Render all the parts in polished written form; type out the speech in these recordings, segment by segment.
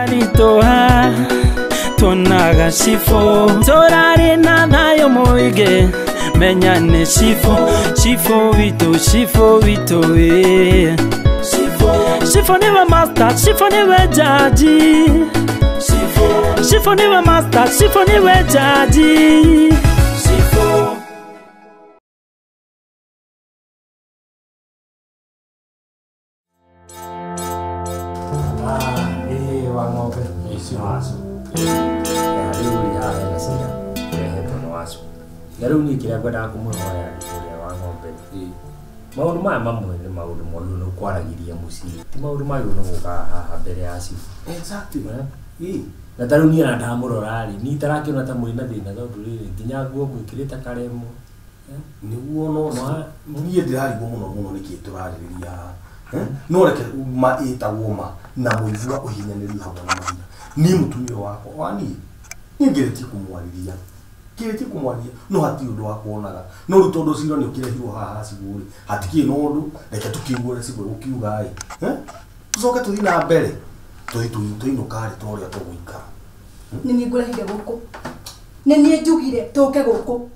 Aritoha tonaga shifo torari na nayo moige menyane shifo wito shifo never master shifo never jaji shifo never master shifo never jaji shifo wangope isi wasu ya leo ya hela sina kwa wasu leo ni kile kwenda kumuhoya ya wangope maundu maya mamwe ni maundu moru no kwaragiria muci ti maundu mayo no guka haha mbere ya ci exactly na taru ni na ndamurora ri ni tarakiona ta muri na thina tondu riri nginya nguo gwikirita karemo ni guo no niye ndirarigwo muno niki turaririria no reke ma itagwo na muigua uhinyaniri hamwe na mahina ni mutumia wako wani ngereti kumwariria kireti kumwaria no hati undu wa kuonaga no rutondo ciro ni ukirehirwo haha ciguri hatiki no undu reke tukigure cigwe ukiuga tucoke tuthi na mbere tuino kare toria tuguikara ni ngurehire guku ni njugire tuke guku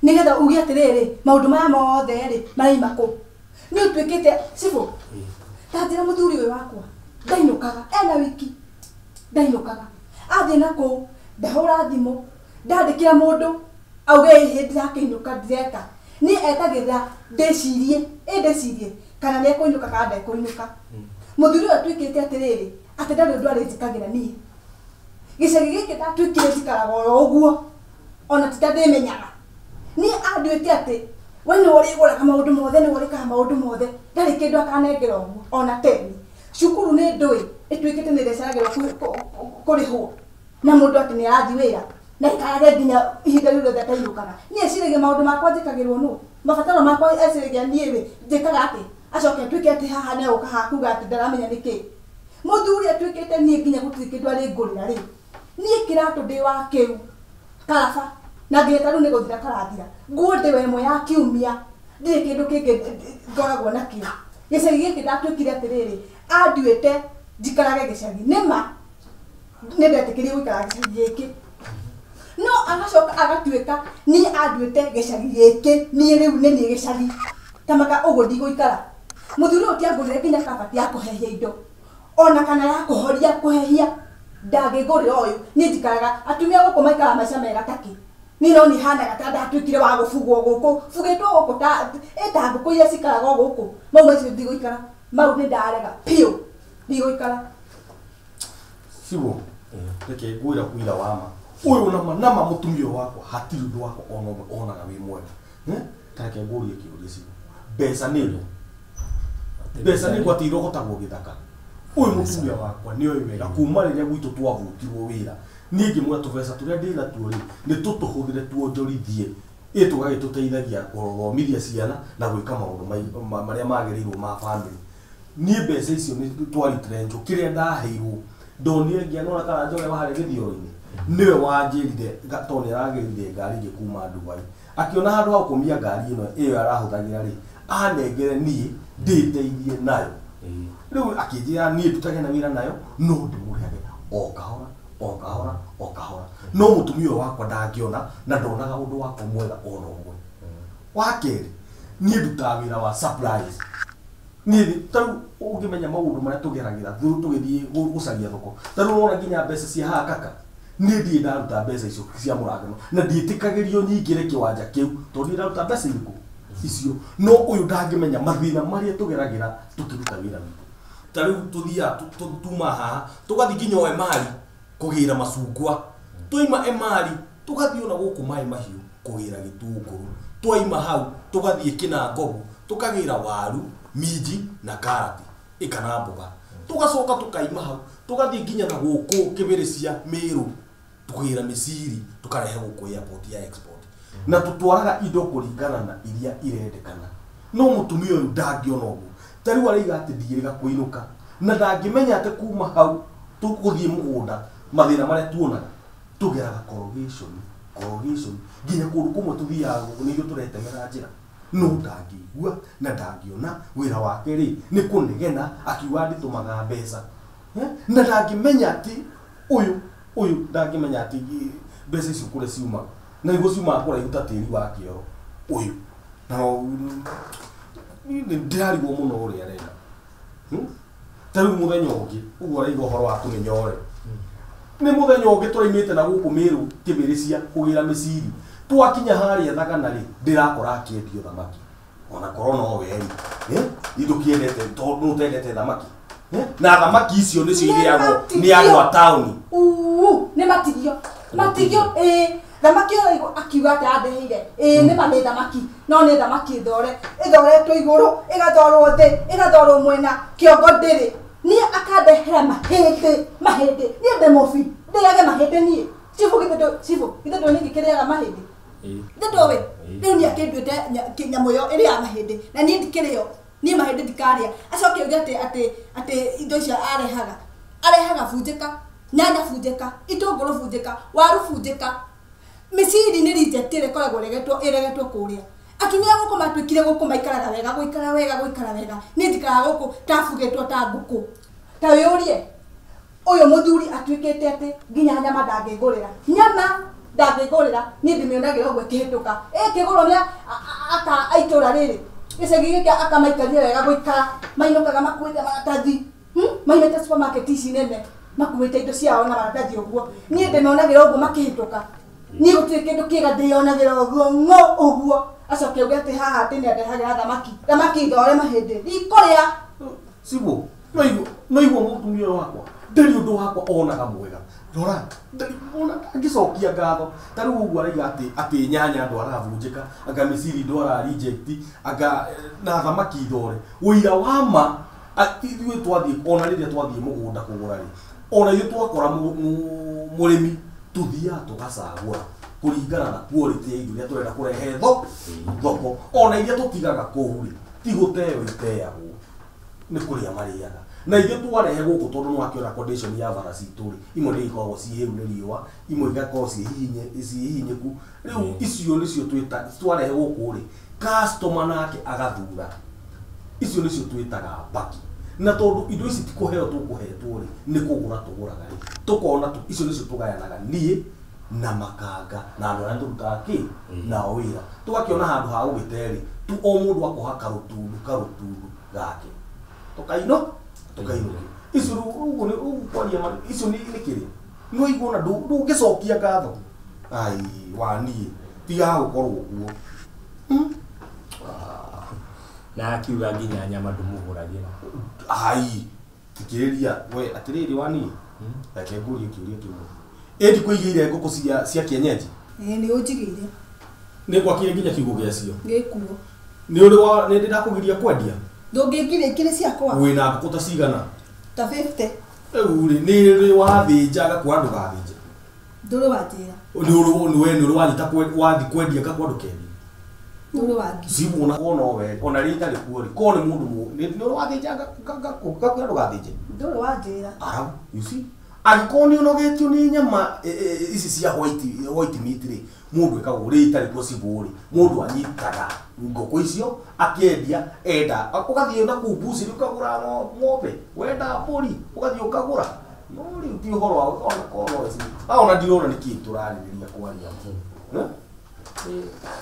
nigetha ugi atiriri maundu maya mothe ri maraima ku ni utwikite sifu tatira muthuri we wakwa ndainukaga ena wiki ndainukaga athi nako ndahura thimo ndandikira mundu auge hindi yake inuka direka ni etagitha ndecirie kana ni ekuinuka kana ndekuinuka muthuri we atwikite atiriri ati ndari undu arinjikagira nie gicagi giki ndatwikire njikaraga oro uguo ona titandimenyaga ni andwite ati we ni uriguraga maundu mothe ni urikaga maundu mothe ndari kindu akanengera uguo ona teni cukuru ni ndui itwikite ni receragirwo kurihwo na mundu ati ni arathi wira na ikarage nginya ihinda riu rothe atainukaga ni eciragia maundu makwa njikagirwo nu mabataro makwa eciragia nie ri njikaga ati acoke atwike ati haha ne uka hakuga ati ndaramenya niki muthuri atwikite nie nginya gutiri kindu ari ngurira ri nie kiratu ndi wa kiu karaba na ngeta riu ni guthira karathira nguo ndi we mwe ya kiumia ndiri kindu kingi ngoragwo nakio gicagi giki ndatwikire atiriri andwite njikarage gicagi nima ni ndetikirie guikara gicagi giki no agacoka agatwika ni andwite gicagi giki ni riu ni gicagi tamaka uguo ndigũikara muthuri utiangurire nginya kabati ya kuhehia indo ona kana ya kuhoria kuhehia ndangĩngũrĩra ũyũ ni njikaraga atumia gũkũ maikara maica mega taki ni no ni hana gatanda atwikire wa gũbugwo gũkũ bugĩtwo gũkũ ta eta ngũkũ iria cikaraga gũkũ mau macio ndigũikara mau ni ndarega piũ ndigũikara sibo reke gwira kwira wama uyu nama mutumia wako hatiri ndu wako onaga wi mwega tareke ngurie kiuria sibo besa ni gwatiro gotagwo githaka uyu mutumia wakwa ni oyi wega kuma riria gwitu twavutirwo wira ni ngimwe tubesa turia ndina tuori ni tutuhuthire tuonjorithie tugagituteithagia kuthomithia ciana na gwika maundu maria magirirwo ma family ni besa icio ni twaritrenjo kiria ndaheirwo ndonire ngianona kana njoge bahari githioro-ini niwe wanjirire gatoni aragirire ngari ngikuma Dubai akiona handu ha kumia ngari ino iyo arahuthagira ri anengere nie nditeithie nayo riu akijira nie tutage na wira nayo no ndimurehage o kahora no mutumia wakwa ndangiona na ndonaga undu wakwa mwega ona umwe wakeri nie ndutaga wira wa surprise nie taru ungimenya maundu maria tugeragira thuru tugithie gucaria thoko taru wona nginya mbeca cia hakaka nie ndie ndaruta mbeca icio cia muragano na ndietikagirio nyingire kiwanja kiu tondu ndaruta mbeca iriku icio no uyu ndangimenya mathina maria tugeragira tukiruta wira witu taru tuthia tuma haha tugathi nginya emari kugira macungwa tuima emari tugathi ona guku mai mahiu kugira gitunguru twaima hau tugathi kinangobu tukagira waru minji na karati ikana mboga tugacoka tukaima hau tugathi nginya na guku kibirisia miru tugira misiri tukarehe guku airport ya export na tutwaraga indo kuringana na iria irendekana no mutumia uyu ndangiona uguo tari wariga ati ndigiriga kuinuka na ndangimenya ati kuma hau tukuthie mugunda mathina maria tuonaga tugeraga corrugation nginya kundu kumwe tuthiaga nigio turetemera njira no ndangigua na ndangiona wira wake ri ni kunegena akiuga nditumaga mbeca na ndangimenya ati uyu ndangimenya ati mbeca icio kure ciuma na igo ciuma kũraihu ta tĩri wa kĩoro ũyũ na ndirarigwo mũno ũrĩa arenda ta rĩu mũthenya ũngĩ ũguo araiga ũhoro wa tũmĩnyore nĩ mũthenya ũngĩ tũraimĩte na gũkũ Mĩrũ Kĩmĩrĩcia kũgĩra mĩciri twakinya harĩa Thagana rĩ ndĩrakora akĩendio thamaki ona korwo no weri itũkĩendete tondũ ũtendete thamaki na thamaki icio nĩcio irĩagwo nĩ andũ a taũni nĩ matigio thamaki ĩyo akiuga atĩ andeheire nĩ ma nĩ thamaki no nĩ thamaki ĩthoretwo igũrũ ĩgatwarwo thĩ ĩgatwarwo mwena kĩongo ndĩrĩ niĩ akandehera mahĩndĩ niĩ ndĩ mũbi ndĩage mahĩndĩ niĩ cibu githĩ ndũ ningĩ kĩrĩaga mahĩndĩ githĩ ndũĩ rĩu nĩ akĩnduĩte nyamũ ĩyo ĩrĩaga mahĩndĩ na niĩ ndikĩrĩo niĩ mahĩndĩ ndikarĩa acoke auge atĩ indo icio arehaga bunjĩka nyanya bunjĩka itũngũrũ bunjĩka waru bunjĩka mĩciri nĩ rejectire koragwo ĩregetwo kũrĩa atumia gũkũ matuĩkire gũkũ maikaraga wega niĩ njikaraga gũkũ tabugĩtwo ta ngũkũ ta wĩũrie ũyũ mũthuri atuĩkĩte atĩ nginya nyama ndangĩngũrĩra niĩ ndĩmĩonagĩra ũguo ĩkĩhĩtũka ĩkĩgũrwo nĩ aka itũra rĩrĩ gĩcagi gĩkĩ akamaikaria wega gũikara mainũkaga makuĩte maratathi maimĩte supermarket ici nene makuĩte indo ciao na maratathi ũguo niĩ ndĩmĩonagĩra ũguo makĩhĩtũka niĩ gũtirĩ kĩndũ kĩega ndĩyonagĩra ũguo acoke auge atĩ haha atĩ nĩ andehagĩra thamaki ithore mahĩndĩ ikũrĩa cibu no igua mũtumia wakwa ndarĩ ũndũ wakwa onaga mwega rora ona ngĩcokia ngatho ta rĩu ũguo araiga atĩ nyanya andũ arabunjĩka anga mĩciri andũ arareject anga na thamaki ithore ũira wa ma ithuĩ twathiĩ ona rĩrĩa twathiĩ mũgũnda kũgũra rĩ ona ithuĩ twakora mũrĩmi tuthiaga tũgacagũra kũringana na quality ya indo iria tũrenda kũrehe thoko ona iria tũtigaga kũu rĩ ti gũteo iteagwo nĩ kũrĩa marĩaga na ithuĩ twarehe gũkũ tondũ nĩ wakĩona condition ya bara citũ rĩ imwe nĩ ikoragwo ciĩhĩu nĩ riũa imwe igakorwo ciĩhihinyĩku rĩu icio nĩcio twarehe gũkũ rĩ customer nake agathura icio nĩcio twĩtaga mbaki na tondũ indo ici tikũheo tũkũhetwo rĩ nĩ kũgũra tũgũraga rĩ tũkona icio nĩcio tũgayanaga niĩ na makanga na andũ arĩa tũrutaga kĩ nao wĩra tũgakĩona handũ ha gũgĩte rĩ tu o mũndũ akoha karutundu gake tũkainũkia icio ũguo nĩ kwaria icio nĩ kĩrĩa no iguona ndũngĩcokia ngatho waniĩ tigaga gũkorwo kuo na akiuga nginya nyama ndũmũgũragĩra tikĩrĩria we atĩrĩrĩ waniĩ reke ngũrie kĩũria kĩmwe ĩndi kũigĩire ngũkũ cia kienyeji nĩ ũnjigĩire nĩ gwakire nginya kiugũ gĩacio gĩkuo nĩ ndĩ ndakũgiria kwendia ndũngĩngire ikĩrĩ ciakwa wĩna ngũkũ ta cigana ta 50 rĩu rĩ nĩ wathĩnja gakwa ndũgathĩnja ndũrĩ wanjĩra nĩ ũrĩ wanyita wathi kwendia gakwa ndũkendia ndũrĩ wangi cibu ona we ona rĩ itarĩ kuo rĩ korwo nĩ mũndũ nĩ ũrĩ wathĩnja gakwa ndũgathĩnje ndũrĩ wanjĩra arau you see angĩkorwo nĩ ũnogetio nĩ nyama ici cia white meat rĩ mũndũ ĩkagwo rĩ itarĩ kuo cibu rĩ mũndũ anyitaga ngũkũ icio akĩendia enda ũgathiĩ na kũu mbucĩrĩ ũkagũra ng'ombe wenda mbũri ũgathiĩ ũkagũra no rĩu ti ũhoro wa ona korwo ona ndirona nĩ kĩĩ tũrarĩrĩria kwaria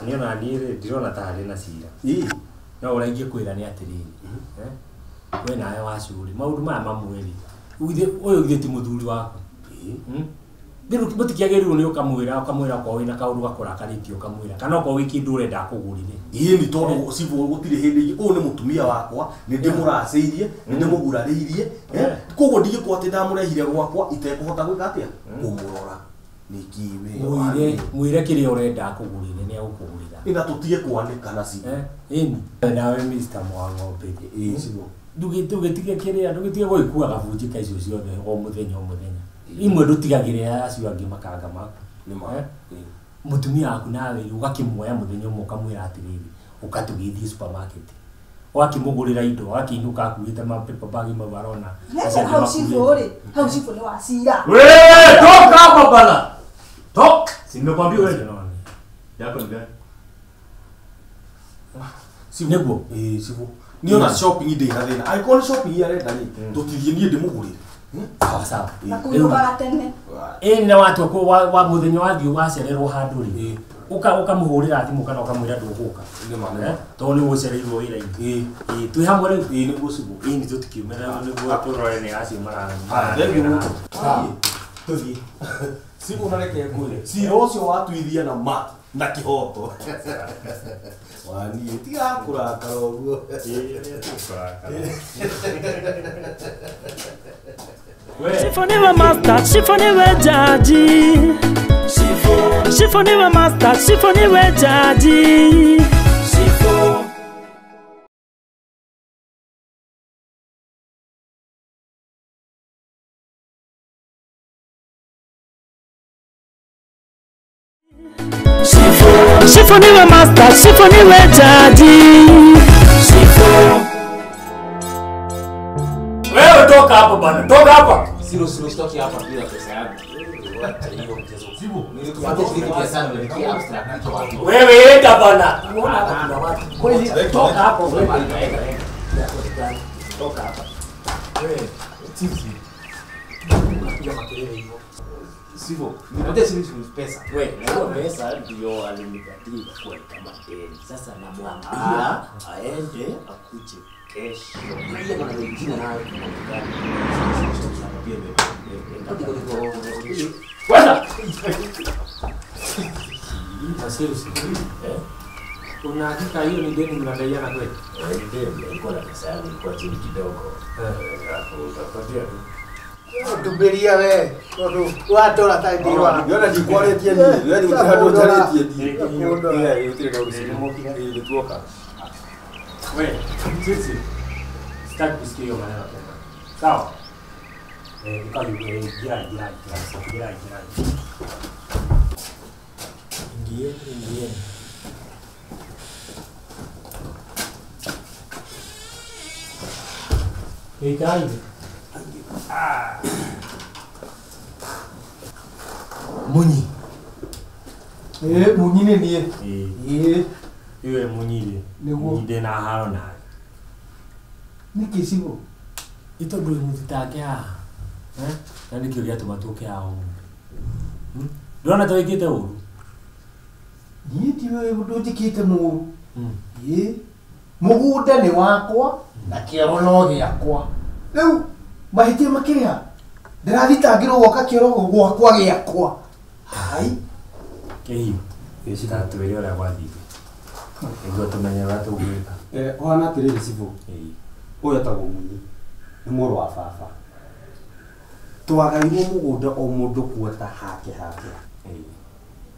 niĩ ona niĩ rĩ ndirona ta harĩ na cira no ũrĩa ingĩkwĩra nĩ atĩrĩrĩ we nawe wacuri maũndũ maya mamwe rĩ ũyũ githĩ ti mũthuri waku mũtikiagĩrĩirwo nĩ ũkamwĩra okorwo wĩna kaũndũ gakũrakarĩtie ũkamwĩra kana okorwo wĩ kĩndũ ũrenda akũgũrire nĩ tondũ cibu gũtirĩ hĩndĩ ĩngĩ ũyũ nĩ mũtumia wakwa nĩ ndĩmũracĩirie nĩ ndĩmũgurarĩirie koguo ndingĩkorwo atĩ ndamũrehire gwakwa itekũhota gwĩka atĩa kũmũrora nĩkiĩ mwĩre kĩrĩa ũrenda akũgũrire nĩ agũkũgũrĩra na tũtige kwanĩkana cibu nawe Mr. Mwang'ombe ndũgĩtige kĩrĩa ndũgĩtige gũgĩkuaga bunjĩka icio ciothe o mũthenya imwe ndũtigagĩrĩra acio angĩ makanga maku mũtumia waku nawe ũgakĩmuoya mũthenya ũmwe ũkamwĩra atĩrĩrĩ ũka tũgĩthiĩ supermarket ũgakĩmũgũrĩra indo ũgakĩinũka akuĩte mapepa bagi mau arona hau cibu nĩ wacira toka babala tok si nimekwambia wewe yako ni gani nĩguo cibu niona shopping ndĩ na thĩna angĩkorwo nĩ shopping arenda rĩ tũtithie niĩ ndĩmũgũrĩre Sawa sawa. Nakuruka tene. Na watu ko wa muthenya wathi ugacererwo handu ri. Ukamuhurira thimu kana ukamwira nduguka. Nĩ ma. To ni ucereirwo wira-ini. Twi hamwe riu. Nĩ gucibu. Ni tutikiumira niguo turore ni acio mara. Tuthi. Sibu nareke kwire. Cira ucio watuithia na ma na kihoto. Wani tiga kurakara uguo. Shifoniwe master, shifoniwe jaji. Shifoniwe master, shifoniwe jaji. Shifoniwe master, shifoniwe jaji. Wewe toka hapa bana, toka hapa. Silo stoki hapa bila pesa yangu. Sibu. Nilikupatia shilingi pesa yangu niliki abstract kwa watu. Wewe enda bana. Unaona hapa kuna watu. Kweli toka hapo wewe. Toka hapa. Wewe sisi. Unapiga makelele hivyo. Sibo, nipatie shilingi pesa. Wewe leo pesa ndio alinipatia kwa kama deni. Sasa namwambia aende akuje kesho. Hiyo bwana wengine nayo Kwenda. Una hakika hiyo ni deni mnadaiana kweli? Ndio, nilikuwa na pesa yangu ilikuwa chini kidogo. Hapo utapatia tu. Tuberia we. Watu watadirwa. Yona jikwaretie ni. Yaani utahado taretie ni. Yutire kauri ni tuoka. Wewe, sisi. Sitaki kusikia hiyo maneno tena. Sawa? Jirani. Ingie. Ikaje? Munyi. Munyi ni nie. Iwe munyire. Niguo. Inde na haro na. Niki sibo. Ito ndui mutitake haha. Na nikio giatuma tuke hao. Ndona to ikite uru. Nie tiwe ndujikite mu. Mugunda ni wakwa na kiero no giakwa. Riu mahitia makiria. Ndirathitangirwo goka kiero gwakwa giakwa. Hai. Kehiyo. Yeshita tuwele ora gwathi. Ego tumenya batugwika. Ohana atiriri Sibu. Uyu etagwo Munyi. Nĩ mũrũ wa baba. Twagairwo mũgũnda o mũndũ kuota hake.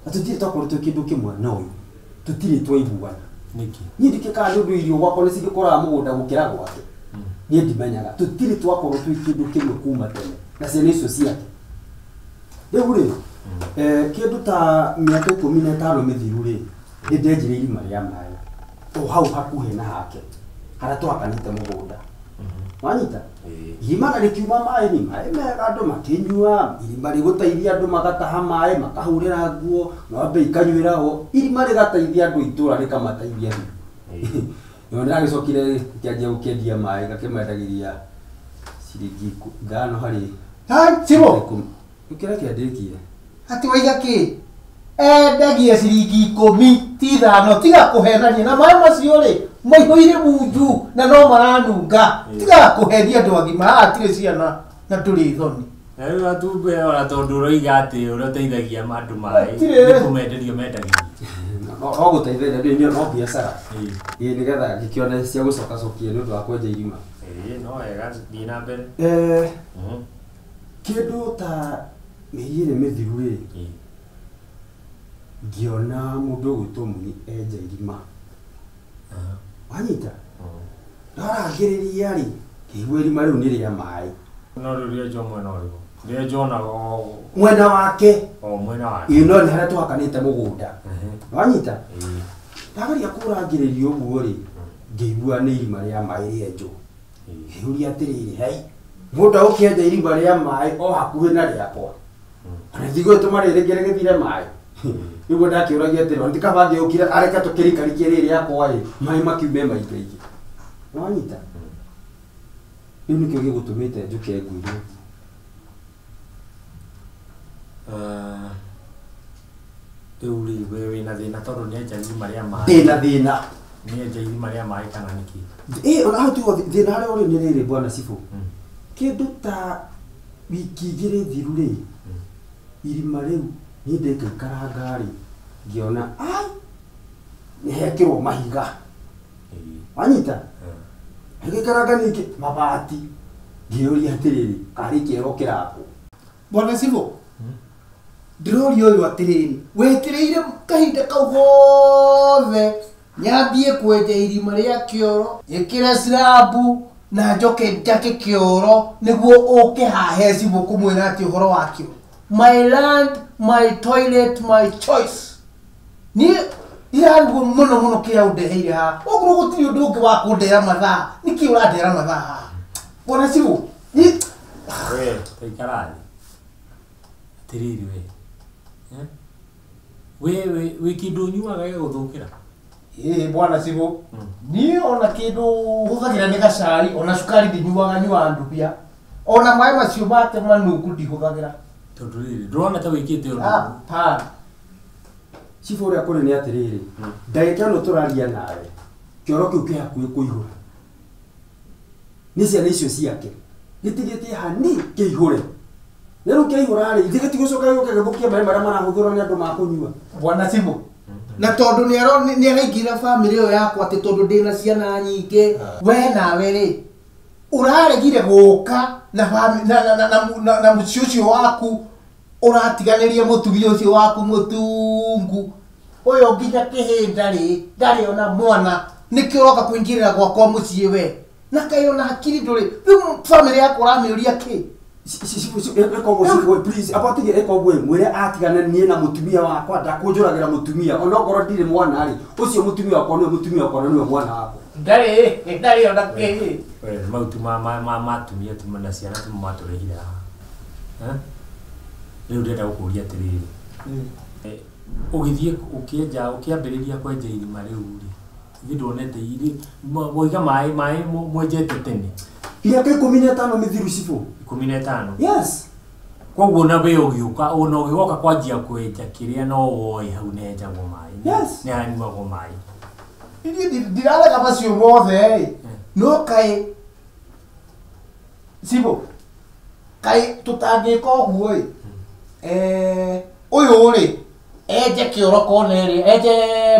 Na tũtirĩ twakorwo twĩ kĩndũ kĩmwe na ũyũ. Tũtirĩ twaiguana. Niki. Niĩ ndikĩkaga nĩ ũndũ irio gwakwa nĩ cigĩkoraga mũgũnda gũkĩra gwake. Niĩ ndimenyaga. Tũtirĩ twakorwo twĩ kĩndũ kĩmwe kuma tene. Na ciana icio ciake. Rĩu rĩ, kĩndũ ta mĩaka 15 mĩthiru rĩ, nĩ ndenjire irima rĩa maĩ. O hau hakuhĩ na hake. Harĩa twakanĩte mũgũnda. Wanyita? Irima rĩkiuma maĩ ni maĩ mega andũ makĩnyua, irima rĩgũteithia andũ magataha maĩ, makahũrĩra nguo, ng'ombe ikanyuĩra ho, irima rĩgateithia andũ itũra rĩkamateithia. Nĩ ndagĩcokire kĩanjia gũkĩendia maĩ gakĩmendagĩria ciringi 5 harĩ. Hai sibo. Ukĩra kĩandĩkire. Ati waiga ki? Endagia ciringi 10 ti 5 tiga kuhenania na maĩ macio ri moihũire bunju na no maranunga tiga kuheria andũ agima atirĩ ciana na tũrĩ thoni. Rĩu atumbe ora tondu roiga ati ũrateithagia andũ maĩ. Nĩ kũmenderio mendagia. No gũteithĩrĩria ndĩ no biacara. Nĩgetha ngĩkĩone cia gũcokacokia nĩ ũndũ wa kwenja irima. No wega thiĩ na mbere. Kĩndũ ta mĩeri ĩrĩ mĩthiru rĩ, ngĩona mũndũ ũgwĩtwo Munyi enja irima. Wanyita? Ndarangĩrĩria rĩ, ngĩigua irima rĩu nĩ rĩa maĩ. No rĩu rĩenjwo mwena ũrĩkũ? Rĩenjonaga Mwena wake. Mwena wake. No nĩ harĩa twakanĩte mũgũnda. Wanyita? Ndageria kũrangĩrĩria ũguo rĩ, ngĩigua nĩ irima rĩa maĩ rĩenjwo. Ngĩũria atĩrĩrĩ, hei, mũndũ ũkĩenja irima rĩa maĩ o hakuhĩ na rĩakwa. Kana ndigũtũma rĩrĩ rĩgĩthire maĩ. Nĩguo ndakĩũragia atĩrĩ, ndikaba ngĩũkire areke tũkĩrikarikie rĩrĩ rĩakwa rĩ, maĩ makiume maingĩ. Wanyita? Rĩu nĩkĩo gĩgũtũmĩte njũke nguire. Riu ri wewe na thina tondu ni enja irima ria mai. Thina. Ni enja irima ria mai kana niki. Ona hau tu thina haria uri ni riri bwana Sifu. Kindu ta wiki igiri thiru ri. Irima riu ni ndikaikara ri ngiona ai ni hekirwo mahiga. Wanyita? Hagikaraga niki mabati. Ngiuria atiriri kari kiero kirako. Bwana Sifu. Ndrori uyu atiriri wetirire kahinda kau gothe nyambie kwenja irima ria kioro ikire slabu na njoke njake kioro niguo uke hahe Sifu kumwira ati uhoro wakio. My land, my toilet, my choice. Ni iraguo muno kia undeheire ha oguru gutiri undu ungi wa kundera mathaa niki urandera mathaa. Bwana Sifu ni we taikarathi tiriri we kindu nyuaga guthukira bwana Sifu ni ona kindu huthagira ni gacari ona cukari ndinyuaga nyua ndubia ona mai macio mate manuku ndihuthagira tondu riri ndurona ta wikite undu pa Sifu uria kuri ni atiriri ndagika no turaria nawe kioro kiu ki hakuhi kuihura ni ciana icio ciake gitigitie hani kiihure Nero kiihura ri thigati gucoka yuke githukia mai maria marahuthirwo ni andu makunyua bwana Sifu na tondu ni araingira family yo yakwa ati tondu ndina ciana nyinge we nawe ri uraregire guka na muciucio waku uratiganirie mutumia ucio waku mutungu uyo nginya kihinda ri ndari ona mwana nikiroka kuingirira gwakwa mucii we na kayo na hakiri nduri family yakwa uramiuria ki Sifu please abatige ekogwe mwire atigananie na mutumia wakwa ndakunjuragira mutumia ona ngoro ndire mwana ri ucio mutumia wakwa niwe mwana wako ndari ona ki mautu matumia tumana ciana tumaturehire ha riu ndenda gukuria atiriri ugithie ukienja ukiambiriria kwenja irima riu ri ithi ndonete iri moiga mai mwenjete tene miaka 15 mithiru Sifu 15 yes koguo na we ugiuka ona ugigoka kwanjia kwenja kiria no woi hau nenjagwo mai yes ni anyuagwo mai ndirarega macio mothe no kai Sifu kai tutangika uguo uyu ri eje kioro koneri eje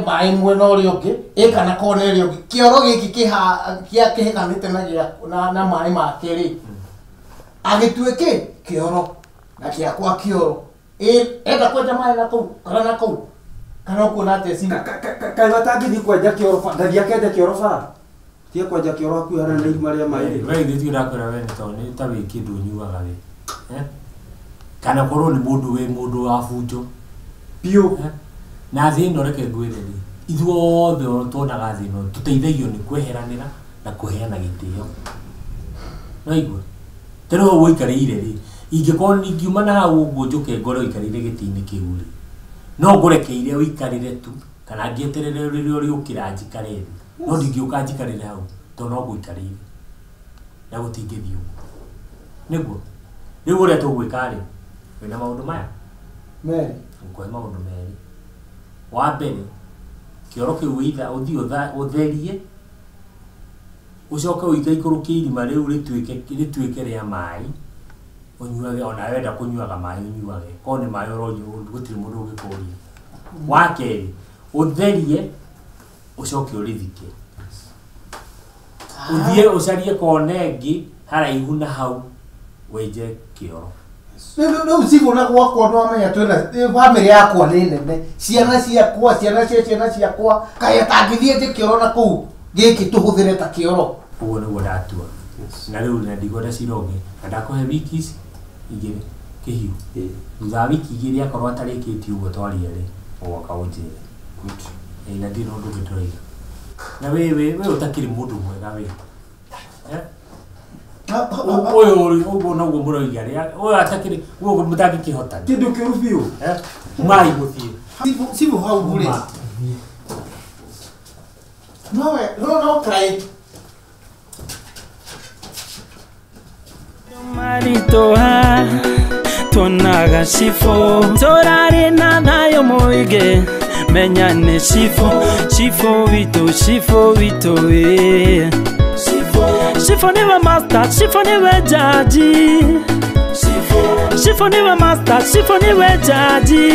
mai mwena uri ungi ikana koneri ungi kioro giki kihikanite na mai make ri agituike kioro na kiakwa kioro enda kwenja mai na kuu kana kuona ate singa kai batangithi kwenja kioro ndathia kenja kioro bara tie kwenja kioro aku hara na irima ria mai we ithi urakwira we ni ta wi kindu nyuaga we kana korwo ni mundu wa bunjo pio na thino reke ngwire ri ithuothe tuonaga thino tuteithagio ni kweheranira na kuheana gitio no igwe tero woikarire ri ingikorwo ningiuma na hau uguo njuke ngoro ikarire gitini kiu ri no ngurekeire uikarire tu kana ngieterere ririo riukira njikare no ndingiuka njikarire hau to no guikarire na gutingithio niguo riu uria tugwika ri wina maundu maya meri kwa maundu meri wa mbere kioro kiu itha uthii utherie ucoke uike iguru kirima riu rituike ria mai unyuage ona wenda kunyuaga mai unyuage ko ni mai uronyu gutiri mundu ugikuria wa keri utherie ucoke urithike uthie ucarie konengi haraihu na hau wenje kioro no Sifu na gwakwa no amenya twena family yakwa ni nene ciana ciakwa kaya tangithie nje kioro na kuu giki tuhuthire ta kioro uguo niguo ndatua na riu na ndigona cironge na ndakuhe wiki ici igiri kihiu thutha wiki igiri akorwo atarikiti uguo twaria ri ugoka unjire na ndino ndu gituriga na we utakiri mundu mwega we uguo naguo muroiga ria uyu atakiri uguo mutangikihota kindu kiuru biu mai guthie Sifu hau bure no kai Maritoha tuonaga cibũ tũrarĩ na thayũ mũingĩ menya nĩ cibũ witũ cibũ nĩwe master cibũ nĩwe jaji cibũ nĩwe master cibũ nĩwe jaji